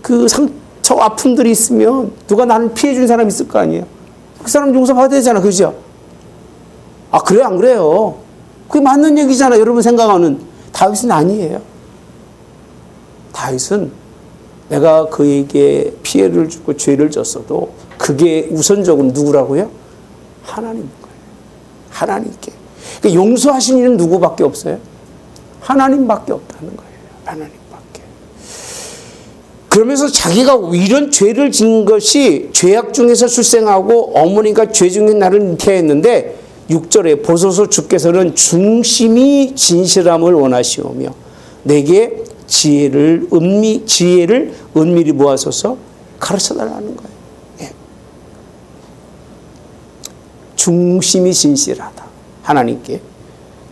그 상처 아픔들이 있으면 누가 나는 피해 준 사람이 있을 거 아니에요? 그 사람 용서받아야 되잖아. 그죠? 그래요? 안 그래요? 그게 맞는 얘기잖아. 여러분 생각하는. 다윗은 아니에요. 다윗은 내가 그에게 피해를 주고 죄를 졌어도 그게 우선적으로 누구라고요? 하나님 거예요. 하나님께. 그러니까 용서하신 이는 누구밖에 없어요? 하나님밖에 없다는 거예요. 하나님밖에. 그러면서 자기가 이런 죄를 지은 것이 죄악 중에서 출생하고 어머니가 죄 중에 나를 잉태했는데 6절에 보소서 주께서는 중심이 진실함을 원하시오며 내게 지혜를 은밀히 모아서서 가르쳐달라는 거예요. 중심이 진실하다. 하나님께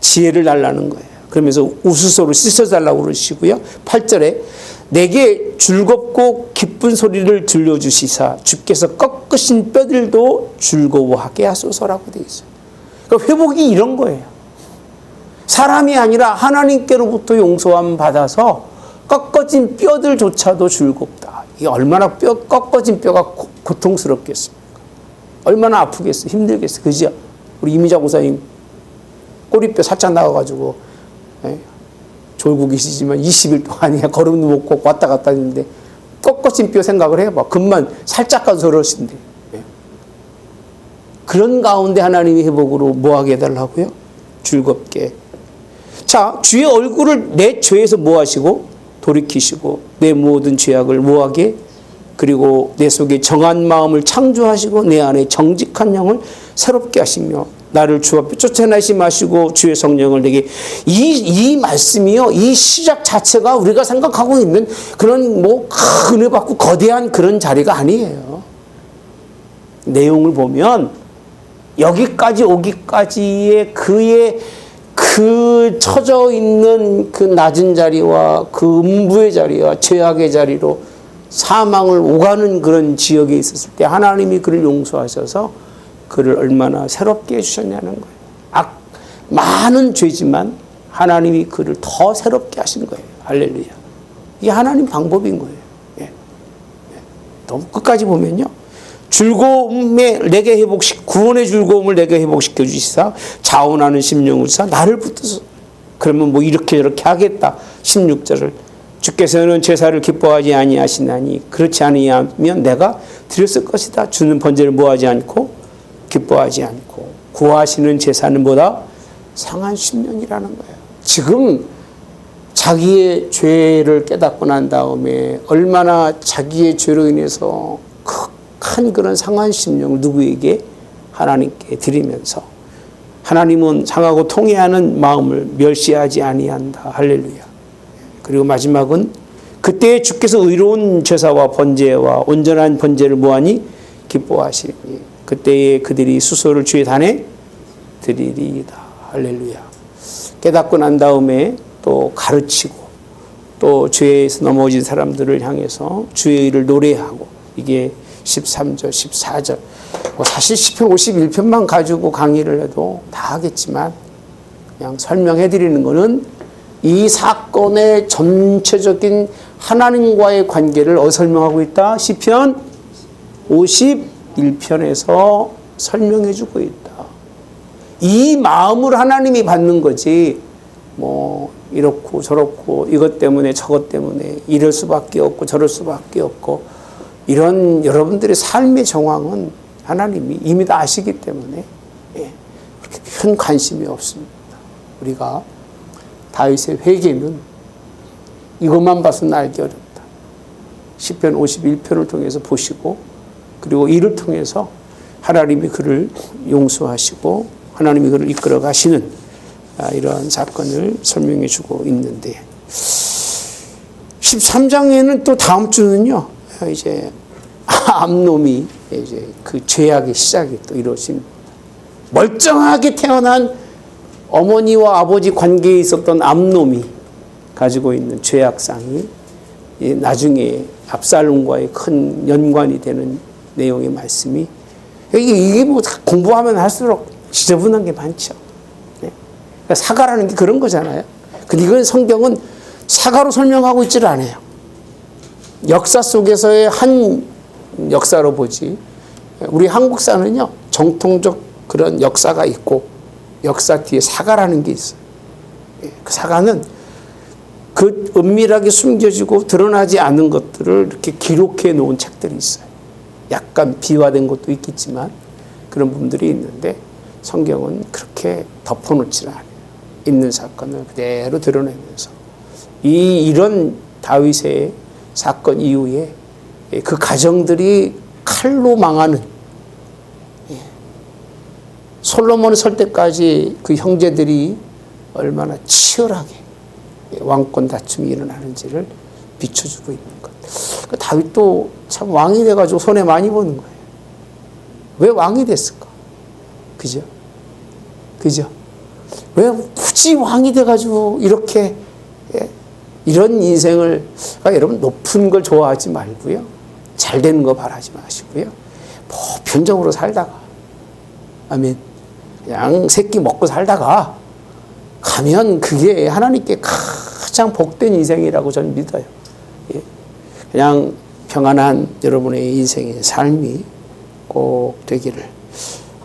지혜를 달라는 거예요. 그러면서 우수소로 씻어달라고 그러시고요. 8절에 내게 즐겁고 기쁜 소리를 들려주시사 주께서 꺾으신 뼈들도 즐거워하게 하소서라고 되어 있어요. 그러니까 회복이 이런 거예요. 사람이 아니라 하나님께로부터 용서함 받아서 꺾어진 뼈들조차도 즐겁다. 이게 얼마나 꺾어진 뼈가 고통스럽겠습니까? 얼마나 아프겠어요? 힘들겠어요? 그죠? 우리 이미자 목사님 꼬리뼈 살짝 나와가지고 졸고 계시지만 20일 동안이야 걸음도 못 걷고 왔다 갔다 했는데 꺾어진 뼈 생각을 해봐. 금만 살짝 가도 저러신데. 그런 가운데 하나님이 회복으로 뭐하게 해달라고요? 즐겁게. 자, 주의 얼굴을 내 죄에서 뭐하시고? 돌이키시고 내 모든 죄악을 뭐하게? 그리고 내 속에 정한 마음을 창조하시고 내 안에 정직한 영을 새롭게 하시며 나를 주 앞에 쫓아내지 마시고 주의 성령을 내게 이 말씀이요. 이 시작 자체가 우리가 생각하고 있는 그런 뭐 은혜 받고 거대한 그런 자리가 아니에요. 내용을 보면 여기까지 오기까지의 그의 그 처져 있는 그 낮은 자리와 그 음부의 자리와 죄악의 자리로 사망을 오가는 그런 지역에 있었을 때 하나님이 그를 용서하셔서 그를 얼마나 새롭게 해주셨냐는 거예요. 많은 죄지만 하나님이 그를 더 새롭게 하신 거예요. 할렐루야. 이게 하나님 방법인 거예요. 너무 끝까지 보면요. 즐거움에 내게 구원의 즐거움을 내게 회복시켜 주시사 자원하는 심령을 사 나를 붙어서 그러면 뭐 이렇게 저렇게 하겠다. 16절을 주께서는 제사를 기뻐하지 아니하시나니 그렇지 아니하면 내가 드렸을 것이다. 주는 번제를 뭐하지 않고 기뻐하지 않고 구하시는 제사는 뭐다? 상한 심령이라는 거예요. 지금 자기의 죄를 깨닫고 난 다음에 얼마나 자기의 죄로 인해서 큰 그런 상한 심령을 누구에게? 하나님께 드리면서 하나님은 상하고 통회하는 마음을 멸시하지 아니한다. 할렐루야. 그리고 마지막은 그때 주께서 의로운 제사와 번제와 온전한 번제를 뭐하니? 기뻐하시니 그때에 그들이 수소를 주의 단에 드리리이다. 할렐루야. 깨닫고 난 다음에 또 가르치고 또 죄에서 넘어진 사람들을 향해서 주의 의를 노래하고 이게 13절, 14절. 사실 10편, 51편만 가지고 강의를 해도 다 하겠지만 그냥 설명해 드리는 거는 이 사건의 전체적인 하나님과의 관계를 어디서 설명하고 있다? 시편 51편에서 설명해 주고 있다. 이 마음을 하나님이 받는 거지 뭐 이렇고 저렇고 이것 때문에 저것 때문에 이럴 수밖에 없고 저럴 수밖에 없고 이런 여러분들의 삶의 정황은 하나님이 이미 다 아시기 때문에 그렇게 큰 관심이 없습니다. 우리가 다윗의 회개는 이것만 봐서는 알기 어렵다. 시편 51편을 통해서 보시고 그리고 이를 통해서 하나님이 그를 용서하시고 하나님이 그를 이끌어 가시는 이러한 사건을 설명해 주고 있는데 13장에는 또 다음 주는요. 이제 암놈이 이제 그 죄악의 시작이 또 이루어집니다. 멀쩡하게 태어난 어머니와 아버지 관계에 있었던 암놈이 가지고 있는 죄악상이 나중에 압살롬과의 큰 연관이 되는 내용의 말씀이 이게 뭐 공부하면 할수록 지저분한 게 많죠. 그러니까 사과라는 게 그런 거잖아요. 근데 이건 성경은 사과로 설명하고 있질 않아요. 역사 속에서의 한 역사로 보지. 우리 한국사는요, 정통적 그런 역사가 있고 역사 뒤에 사과라는 게 있어요. 그 사과는 그 은밀하게 숨겨지고 드러나지 않은 것들을 이렇게 기록해 놓은 책들이 있어요. 약간 비화된 것도 있겠지만 그런 부분들이 있는데 성경은 그렇게 덮어놓지 않아요. 있는 사건을 그대로 드러내면서 이런 다윗의 사건 이후에 그 가정들이 칼로 망하는 솔로몬을 설 때까지 그 형제들이 얼마나 치열하게 왕권 다툼이 일어나는지를 비춰주고 있는 것. 다윗도 참 왕이 돼가지고 손해 많이 보는 거예요. 왜 왕이 됐을까? 그죠? 그죠? 왜 굳이 왕이 돼가지고 이렇게 이런 인생을 여러분 높은 걸 좋아하지 말고요. 잘 되는 거 바라지 마시고요. 보편적으로 살다가 아멘. 그냥 새끼 먹고 살다가 가면 그게 하나님께 가장 복된 인생이라고 저는 믿어요. 그냥 평안한 여러분의 인생의 삶이 꼭 되기를.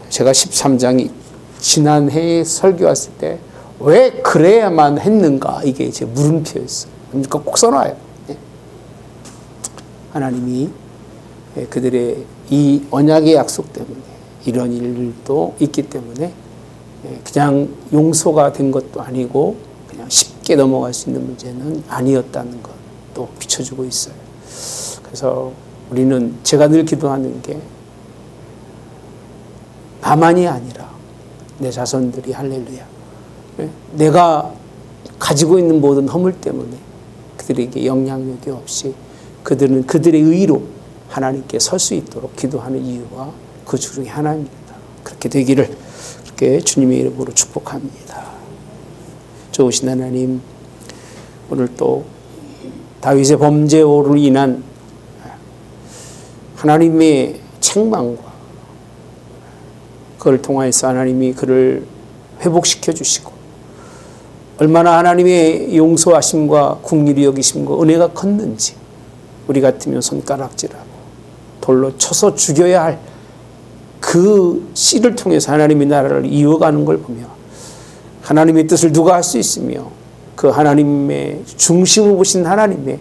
제가 13장이 지난해에 설교 왔을 때 왜 그래야만 했는가 이게 제 물음표였어요. 그러니까 꼭 써놔요. 하나님이 그들의 이 언약의 약속 때문에 이런 일도 있기 때문에 그냥 용서가 된 것도 아니고 그냥 쉽게 넘어갈 수 있는 문제는 아니었다는 것도 비춰주고 있어요. 그래서 우리는 제가 늘 기도하는 게 나만이 아니라 내 자손들이 할렐루야. 내가 가지고 있는 모든 허물 때문에 그들에게 영향력이 없이 그들은 그들의 의로 하나님께 설 수 있도록 기도하는 이유가 그 중에 하나입니다. 그렇게 되기를 그렇게 주님의 이름으로 축복합니다. 좋으신 하나님, 오늘 또 다윗의 범죄로 인한 하나님의 책망과 그걸 통해서 하나님이 그를 회복시켜 주시고 얼마나 하나님의 용서하심과 긍휼히 여기심과 은혜가 컸는지 우리 같으면 손가락질하고 돌로 쳐서 죽여야 할 그 씨를 통해서 하나님의 나라를 이어가는 걸 보며 하나님의 뜻을 누가 할 수 있으며 그 하나님의 중심을 보신 하나님의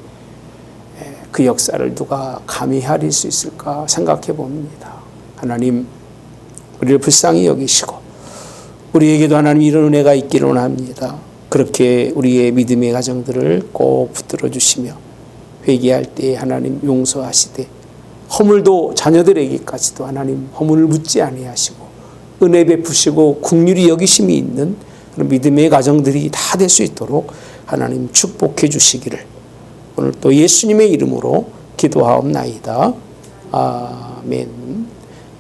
그 역사를 누가 감히 헤아릴 수 있을까 생각해 봅니다. 하나님 우리를 불쌍히 여기시고 우리에게도 하나님 이런 은혜가 있기를 원합니다. 그렇게 우리의 믿음의 가정들을 꼭 붙들어 주시며 회개할 때 하나님 용서하시되 허물도 자녀들에게까지도 하나님 허물을 묻지 아니하시고 은혜 베푸시고 긍휼히 여기심이 있는 그런 믿음의 가정들이 다 될 수 있도록 하나님 축복해 주시기를 오늘 또 예수님의 이름으로 기도하옵나이다. 아멘.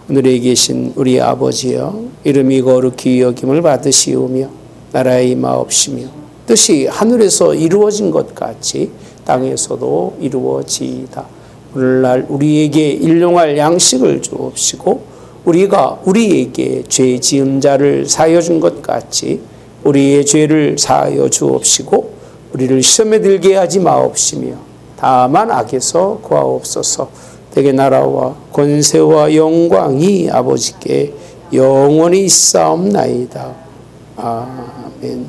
하늘에 계신 우리 아버지여, 이름이 거룩히 여김을 받으시오며 나라의 임하옵시며 뜻이 하늘에서 이루어진 것 같이 땅에서도 이루어지이다. 오늘날 우리에게 일용할 양식을 주옵시고 우리가 우리에게 죄 지은 자를 사하여 준 것 같이 우리의 죄를 사하여 주옵시고 우리를 시험에 들게 하지 마옵시며 다만 악에서 구하옵소서. 대개 나라와 권세와 영광이 아버지께 영원히 있사옵나이다. 아멘.